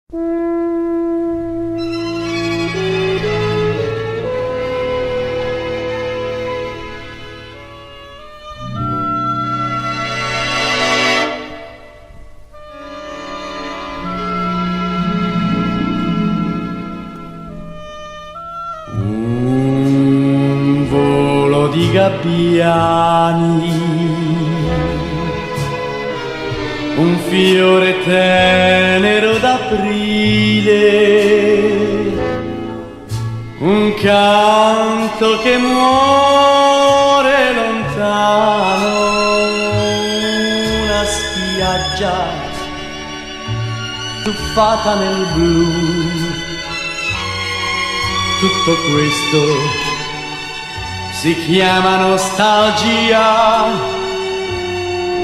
Un volo di gabbiani, un fiore tenero d'aprile, un canto che muore lontano, una spiaggia tuffata nel blu. Tutto questo si chiama nostalgia,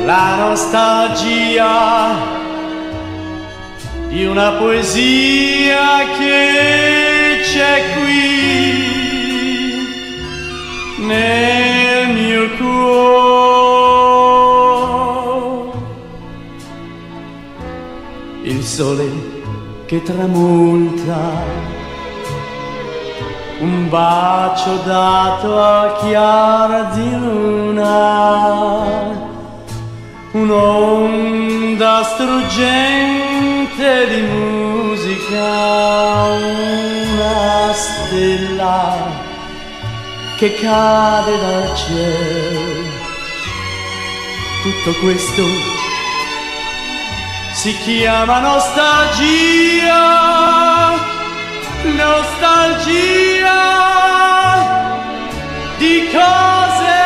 la nostalgia di una poesia che c'è qui nel mio cuore. Il sole che tramonta, un bacio dato a chiara di luna, un'onda struggente di musica, una stella che cade dal cielo. Tutto questo si chiama nostalgia, nostalgia di cose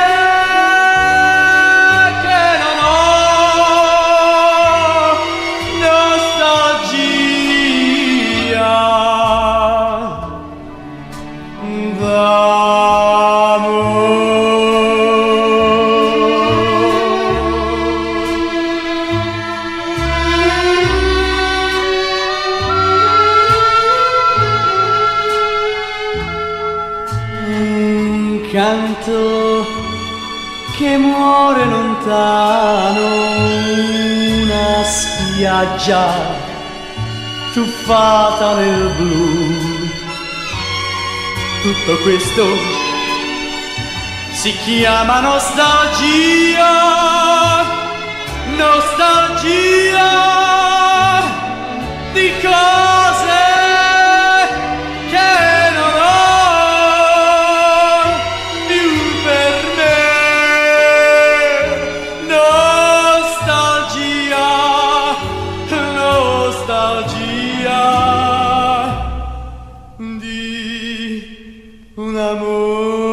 che non ho, nostalgia d'amore. Canto che muore lontano, una spiaggia tuffata nel blu. Tutto questo si chiama nostalgia, nostalgia di cose che non ho. Nostalgia di un amore.